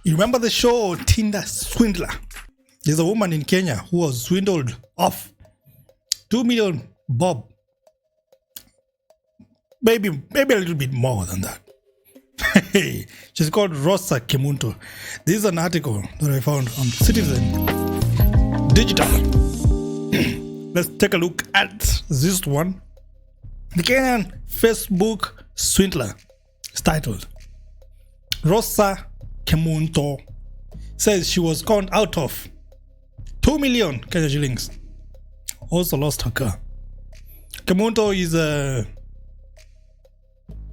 You remember the show Tinder Swindler? There's a woman in Kenya who was swindled off 2 million bob. Maybe a little bit more than that. She's called Rosa Kemunto. This is an article that I found on Citizen Digital. Let's take a look at this one. The Kenyan Facebook swindler is titled Rosa Kemunto says she was conned out of 2 million Kenya shillings. Also lost her car. Kemunto is a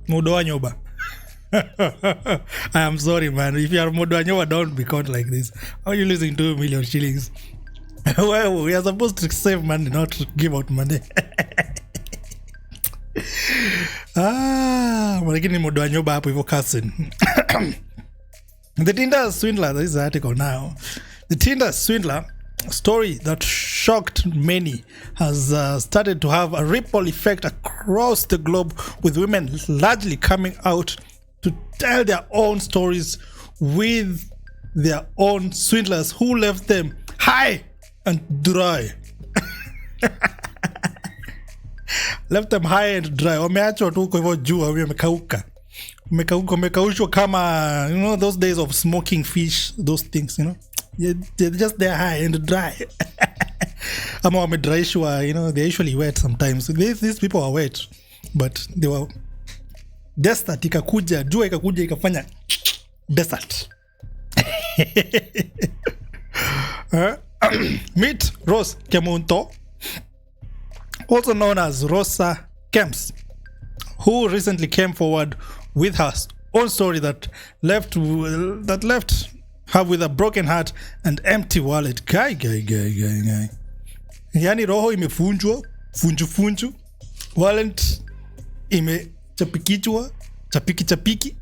Modoanyoba. I am sorry, man. If you are Modoanyoba, don't be caught like this. How are you losing 2 million shillings? Well, we are supposed to save money, not to give out money. Lakini Modoanyoba hapo hivyo cousin. The Tinder Swindler, this is the article now. The Tinder Swindler story that shocked many has started to have a ripple effect across the globe, with women largely coming out to tell their own stories with their own swindlers who left them high and dry. Left them high and dry. Wameachwa tu kwa hivyo juu, wamekauka. Wamekaushwa kama, you know, those days of smoking fish, those things, you know. They're just there high and dry. Ama wamedraishwa, you know, they're usually wet sometimes. These people are wet, but they were desert. Ikakuja, jua ikakuja ikafanya desert. Meet Rose Kemunto, also known as Rosa Kems, who recently came forward with her own story that left her with a broken heart and empty wallet. Guy. Yani roho imefunjwa, funju. Wallet imechapikichwa, chapiki.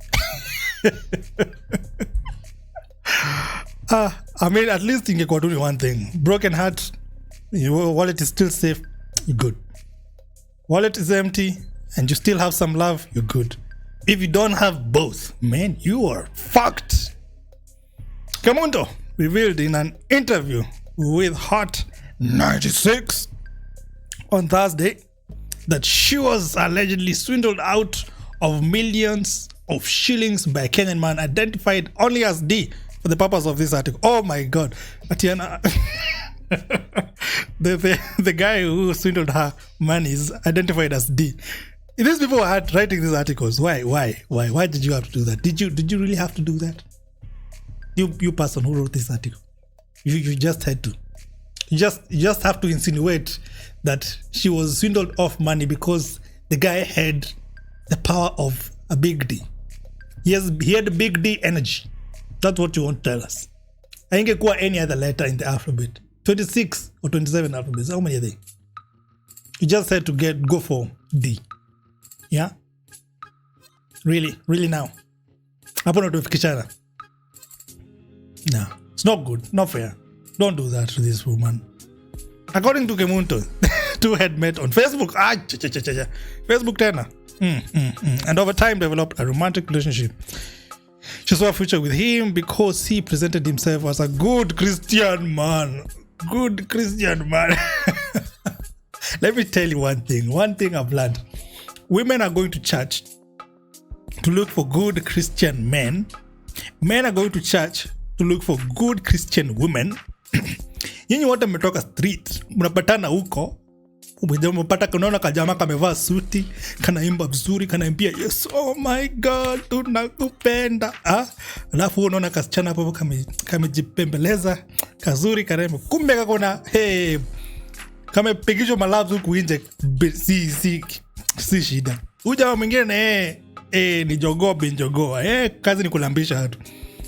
I mean, at least ingekuwa tu one thing. Broken heart, your wallet is still safe, you're good. Wallet is empty and you still have some love, you're good. If you don't have both, man, you are fucked. Kemunto revealed in an interview with Hot 96 on Thursday that she was allegedly swindled out of millions of shillings by a Kenyan man identified only as D for the purpose of this article. Oh my God. Atiana. the guy who swindled her money is identified as D. These people are writing these articles. Why did you have to do that? Did you really have to do that? You person who wrote this article, you just had to. You just have to insinuate that she was swindled off money because the guy had the power of a big D. He had a big D energy. That's what you want to tell us. Haingekuwa any other letter in the alphabet. 26 or 27 alphabets. How many are they? You just had to go for D. Yeah? Really now. Hapo notification. No, it's not good, not fair. Don't do that to this woman. According to Kemunto, two had met on Facebook. Facebook tena. And over time developed a romantic relationship. She saw a future with him because he presented himself as a good Christian man. Good Christian man. Let me tell you one thing I've learned. Women are going to church to look for good Christian men. Men are going to church to look for good Christian women. Nyinyi wote mmetoka street, mnapatana huko, umepata kunaona kajama kamevaa suti, kanaimba vizuri, kanaimbia yes, oh my God, tunakupenda. Alafu unaona kasichana hapo kamejipembeleza, kazuri karembo. Kumbe kakona kamepigishwa malavu huku nje, si shida. Ujamaa mwingine ni jogoo bin jogoo. Kazi ni kulambisha watu.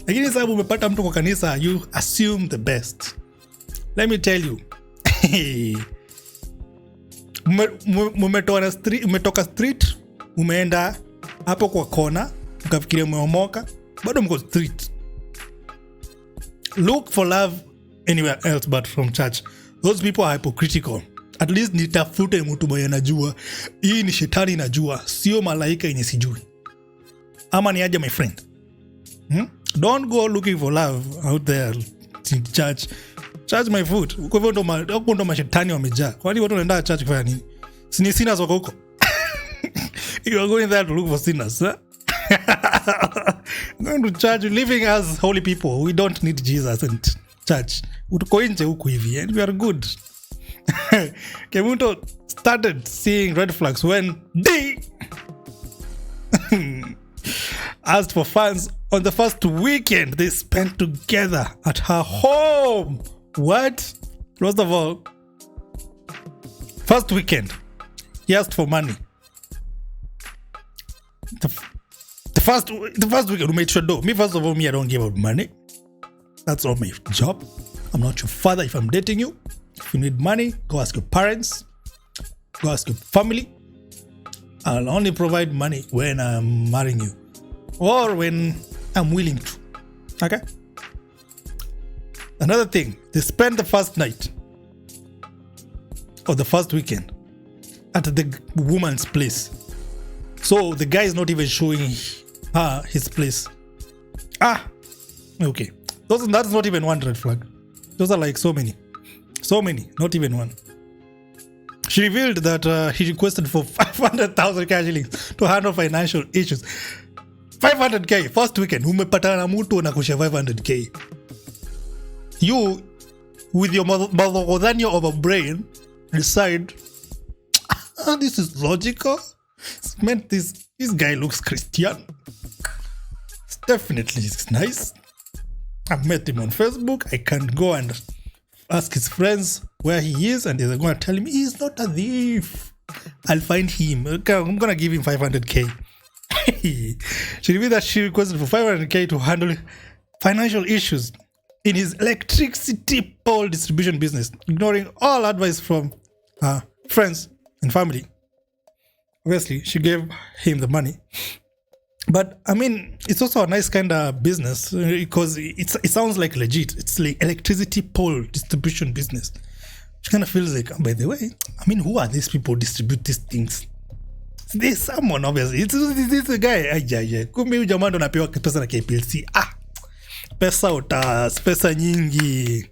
Lakini sababu umepata mtu kwa kanisa, you assume the best. Let me tell you. Umetoka street, umeenda hapo kwa kona, ukafikiria umeomoka, bado mko street. Look for love anywhere else but from church. Those people are hypocritical. At least nitafute mtu mwenye najua. Hii ni shetani najua, sio malaika yenye sijui. Ama ni aje my friend. Don't go looking for love out there in church. Charge my foot. Uko hivyo ndo mashetani wamejaa. Kwani watu wanaenda church kufanya nini? Sini sinners wako huko. You are going there to look for sinners, huh? Going to church, living as holy people. We don't need Jesus and church. Utuko nje huku hivi and we are good. Kemunto started seeing red flags when they asked for funds on the first weekend they spent together at her home. What? First of all, first weekend, he asked for money. The first weekend, we made sure do. Me, first of all, I don't give out money. That's not my job. I'm not your father if I'm dating you. If you need money, go ask your parents. Go ask your family. I'll only provide money when I'm marrying you. Or when I'm willing to. Okay? Another thing, they spent the first night or the first weekend at the woman's place. So the guy is not even showing her his place. Okay. That's not even one red flag. Those are like so many, not even one. She revealed that he requested for 500,000 cash shillings to handle financial issues. 500k first weekend. Umepatana na mtu anakusha 500k. You, with your mother of a brain, decide this is logical. It's meant this guy looks Christian. It's definitely nice. I've met him on Facebook. I can go and ask his friends where he is, and they're going to tell me he's not a thief. I'll find him. Okay, I'm going to give him 500k. She revealed that she requested for 500k to handle financial issues in his electricity pole distribution business, ignoring all advice from her friends and family. Obviously, she gave him the money. But, I mean, it's also a nice kind of business because it sounds like legit. It's like electricity pole distribution business. Which kind of feels like, by the way, I mean, who are these people who distribute these things? There's someone, obviously. It's a guy. Kumbe huyu jamaa ndo anapewa pesa na KPLC. Pesa utas, pesa nyingi.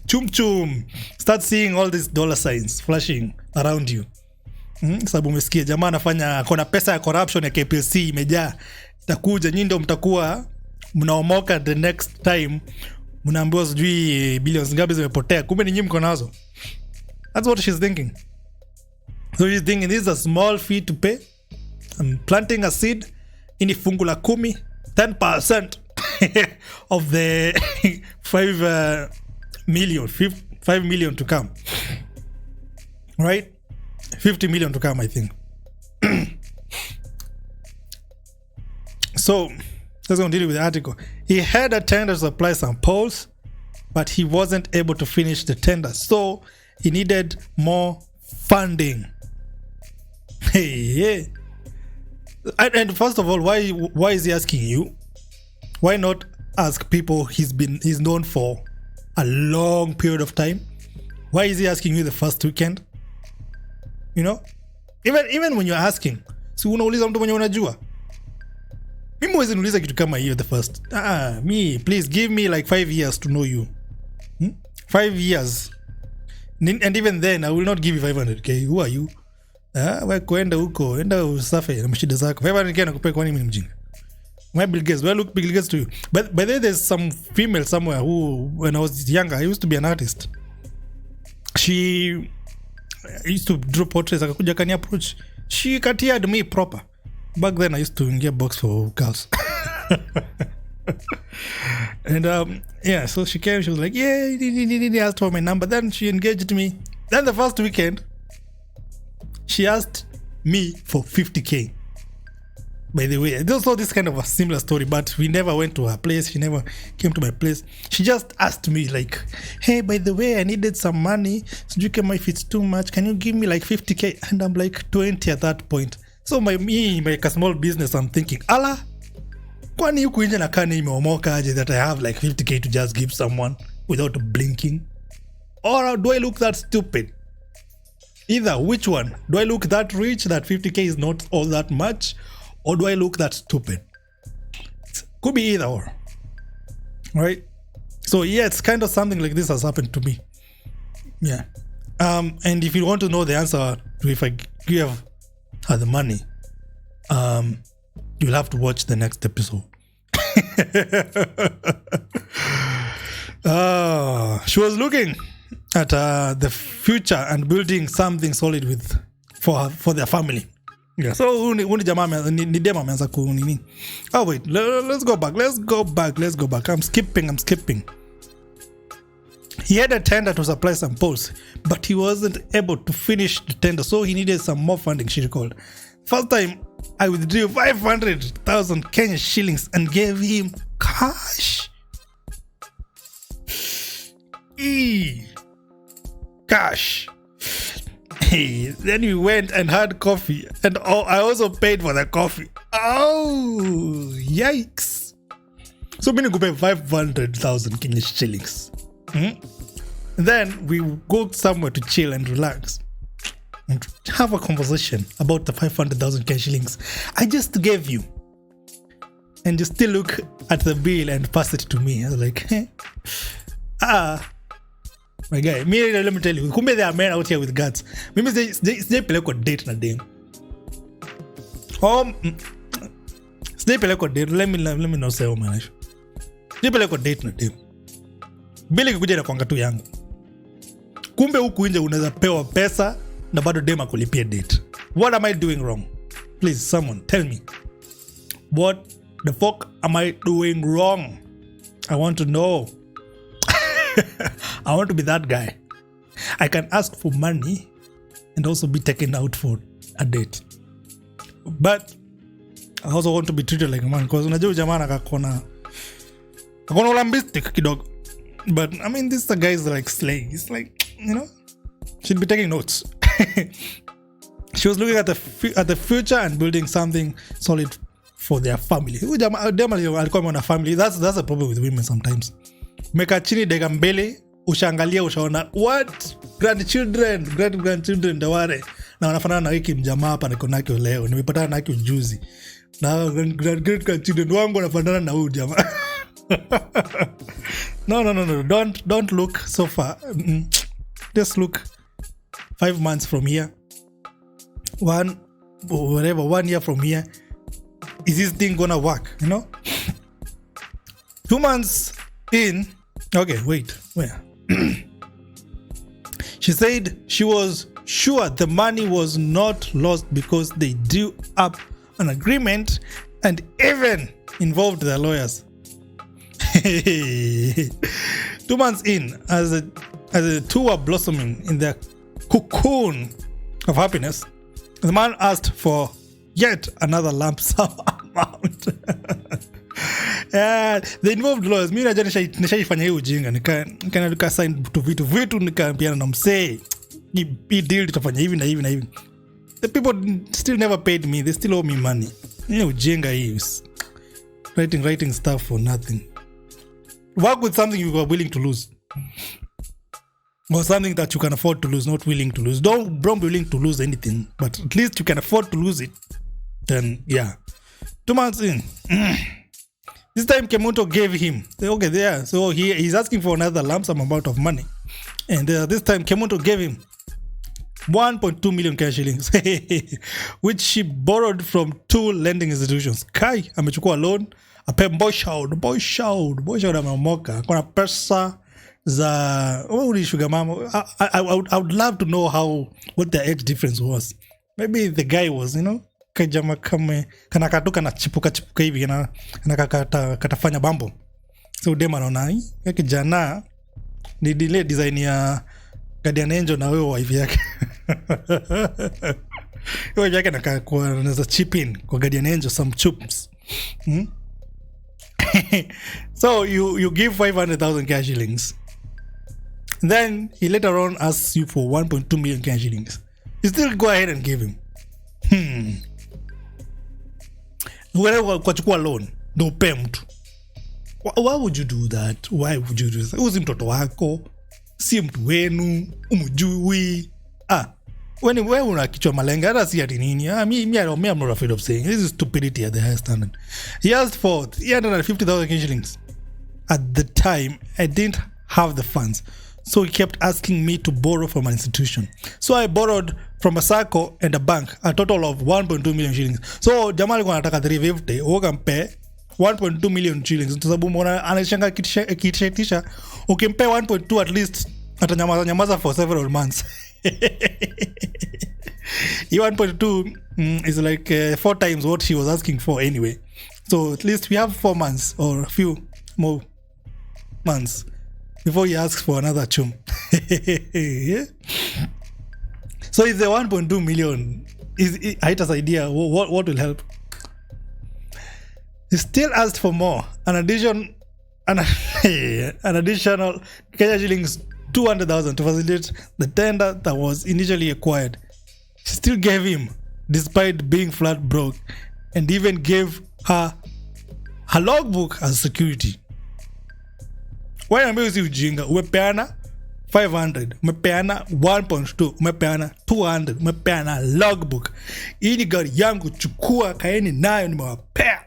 Chum chum. Start seeing all these dollar signs flashing around you. Sababu umesikia jamaa anafanya kona pesa ya corruption ya KPLC imejaa. Itakuja nyinyi ndio mtakuwa mnaomoka the next time. Mnaambiwa sijui billions ngapi zimepotea. Kumbe ni nyinyi mko nazo. That's what she's thinking. So she's thinking this is a small fee to pay. I'm planting a seed in fungu la 10, 10% of the 5 million to come. Right? 50 million to come, I think. So, let's continue with the article. He had a tender to supply some poles, but he wasn't able to finish the tender. So, he needed more funding. Hey. And first of all, why is he asking you? Why not ask people he's known for a long period of time? Why is he asking you the first weekend? You know, even when you're asking, si unauliza mtu mwenye unajua. Mimi mwezi niuliza kitu kama hiyo the first. Me, please give me like 5 years to know you. 5 years. And even then, I will not give you 500k. Who are you? Wewe kwenda huko, enda usafe na mashida zako. 500k nakupea kwa nini mjinga? My Bill Gates, well look Bill Gates to you. But then there's some female somewhere who, when I was younger, I used to be an artist. She used to draw portraits, akakuja kani approach. She cutted me proper. Back then I used to get box for girls. And yeah, so she came, she was like, yeah, he asked for my number. Then she engaged me. Then the first weekend, she asked me for 50k. By the way, there's also this kind of a similar story, but we never went to her place. She never came to my place. She just asked me like, hey, by the way, I needed some money. So you can, if it's too much, can you give me like 50k? And I'm like 20 at that point. So my a small business, I'm thinking, ala, kwani huku nje na kani imeomoka aje that I have like 50k to just give someone without blinking? Or do I look that stupid? Either, which one? Do I look that rich that 50k is not all that much? Or do I look that stupid? Could be either or. right? So yeah, it's kind of something like this has happened to me. Yeah. And if you want to know the answer to if I give her the money, you'll have to watch the next episode. She was looking at the future and building something solid for their family. Yeah. So uni jamaa ni dema ameanza ku nini. Oh wait, let's go back. I'm skipping. He had a tender to supply some poles, but he wasn't able to finish the tender, so he needed some more funding, she recalled. First time, I withdrew 500,000 Kenyan shillings and gave him cash. Cash. Hey, then we went and had coffee, and I also paid for the coffee. Oh, yikes. So many go pay 500,000 Kenyan shillings. Then we go somewhere to chill and relax and have a conversation about the 500,000 Kenyan shillings I just gave you. And you still look at the bill and pass it to me. I was like, my guy, let me tell you, kumbe there are men out here with guts. Mimi they peleko date na dem. They peleko date. Let me not say man. They peleko date na dem. Bili kikuja na kwanga tu yangu. Kumbe huku nje unaweza pewa pesa na bado dem akulipia date. What am I doing wrong? Please, someone tell me. What the fuck am I doing wrong? I want to know. I want to be that guy. I can ask for money and also be taken out for a date. But I also want to be treated like a man, because unajua jamaa akakona ulambistic kidogo. But I mean, this guy is like slaying. It's like, she'd be taking notes. She was looking at the future and building something solid for their family. Family. That's a problem with women sometimes. Meka chini dega mbele, ushangalia ushaona what grandchildren daware na wanafanana na wiki mjamaa hapa niko nake leo. Nimepatana nake ujuzi. Na grandchildren wangu wanafanana na huyu jamaa. No. Don't look so far. Just look 5 months from here. 1 year from here. Is this thing gonna work? 2 months in. Okay, wait. Where? She said she was sure the money was not lost because they drew up an agreement and even involved their lawyers. 2 months in, as the two were blossoming in their cocoon of happiness, the man asked for yet another lump sum amount. They involved lawyers. Mimi najua nishaifanya hiyo ujinga, nika sign to vitu nikaambiana na msee hii deal tutafanya hivi na hivi. The people still never paid me. They still owe me money. Ujinga hii, writing stuff for nothing. Work with something you are willing to lose, or something that you can afford to lose, not willing to lose. Don't be willing to lose anything, but at least you can afford to lose it. Then 2 months in, this time Kemunto gave him. Okay, there. So he's asking for another lump sum amount of money, and this time Kemunto gave him 1.2 million cash shillings, which she borrowed from 2 lending institutions. Kai amechukua loan. Ape boy shout ameomoka. Kuna pesa za sugar mama. I would love to know what their age difference was. Maybe the guy was, kajama kame kana katuka na chipuka hivi na katafanya bambo. So dem anaona hii kijana ni delay design ya Guardian Angel na wewe wife yake. Wewe yake anaweza chip in kwa Guardian Angel some chups. So you give 500,000 cash shillings. Then he later on asks you for 1.2 million cash shillings. You still go ahead and give him. Whenever kwa loan, no pay mtu. Why would you do that? Uzi mtoto wako, si mtu wenu, umjui. Wewe una kichwa malenga, hata si ati nini. I'm not afraid of saying this is stupidity at the highest standard. He asked for 350,000 shillings. at the time, I didn't have the funds. So he kept asking me to borrow from an institution. So I borrowed from a circle and a bank, a total of 1.2 million shillings. So jamaa alikuwa anataka 350, ukampe 1.2 million shillings. Kwa sababu mbona anashanga kitisha, ukimpe 1.2 at least atanyamaza for several months. He 1.2 is like 4 times what he was asking for anyway. So at least we have 4 months or a few more months before he asks for another chum. Yeah? So is the 1.2 million is Haita's idea? What will help? He still asked for more. An additional Kenya shillings 200,000 to facilitate the tender that was initially acquired. She still gave him, despite being flat broke, and even gave her logbook as security. Why am I ujinga? Umepeana 500, umepeana 1.2, umepeana 200, umepeana logbook. Hii ni gari yangu, chukua kaeni nayo, nimewapea.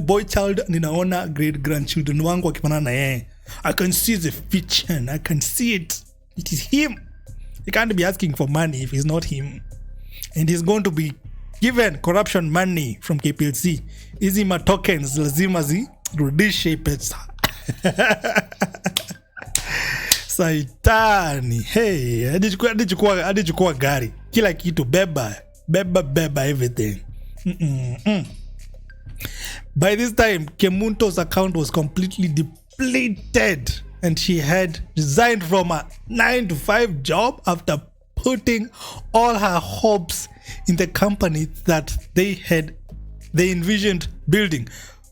Boy child ninaona great grandchildren wangu wakipana na yeye. I can see the fiction. I can see it. It is him. He can't be asking for money if it's not him. And he's going to be given corruption money from KPLC. Hizi ma tokens lazima zirudishe pesa. Saitani. Hey, hadi chukua gari. Kila kitu beba everything. By this time, Kemunto's account was completely depleted and she had resigned from a 9-to-5 job after putting all her hopes in the company that they envisioned building.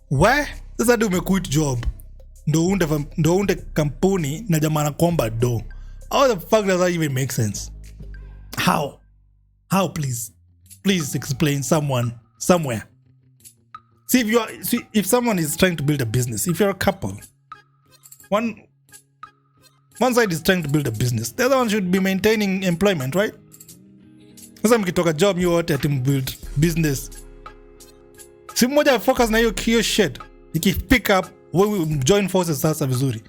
Why? Sasa ndio umequit job. Ndo unde kampuni na jamaa anakuomba do. How the fuck does that even make sense? How? Please explain somewhere. See, if someone is trying to build a business, if you're a couple, one side is trying to build a business, the other one should be maintaining employment, right? Sasa mkitoka job you wote ati build business, si mmoja focus na hiyo shit, pick up, we join forces sasa vizuri.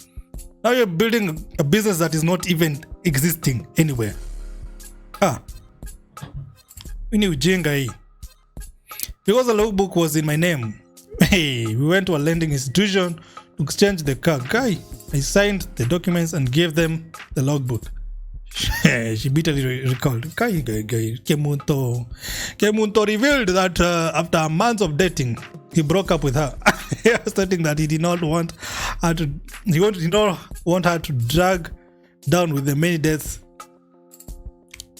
Now you're building a business that is not even existing anywhere. Ini ujinga hii. Because the logbook was in my name, hey, we went to a lending institution to exchange the car. Guy, I signed the documents and gave them the logbook. She bitterly recalled. Kemunto revealed that after a month of dating, he broke up with her, stating that he did not want her to drag down with the many deaths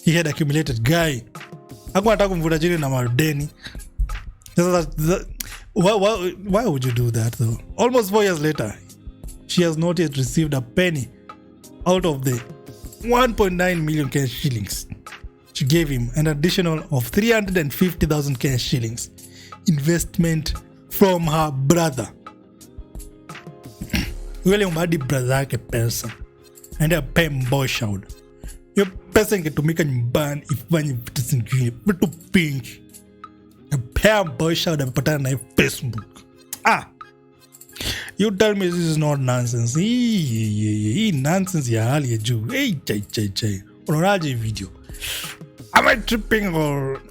he had accumulated. Guy, hakuwa kumvuta chini na madeni. Why would you do that though? Almost 4 years later, she has not yet received a penny out of the 1.9 million cash shillings she gave him, an additional of 350,000 cash shillings investment from her brother. Wale umadi brother yake pesa and pay mbosha. Hiyo pesa ingetumika nyumbani ifanye vitu zingine, vitu pinch. Pay mbosha amepatana na Facebook. You tell me this is not nonsense. Hii nonsense ya hali ya juu. Chai. Unaonaje video? Am I tripping or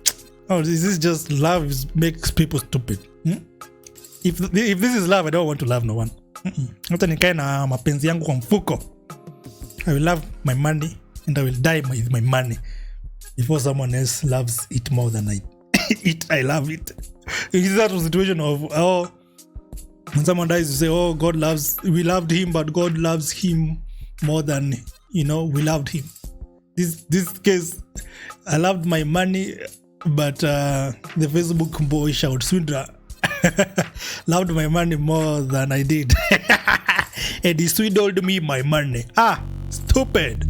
is this just love makes people stupid? If this is love, I don't want to love no one. Hata nikae na mapenzi yangu kwa mfuko. I will love my money and I will die with my money before someone else loves it more than I love it. Is that a situation of when someone dies, you say, we loved him, but God loves him more than, we loved him. This case, I loved my money, but the Facebook boy shout, Swindler, loved my money more than I did. And he swindled me my money. Stupid.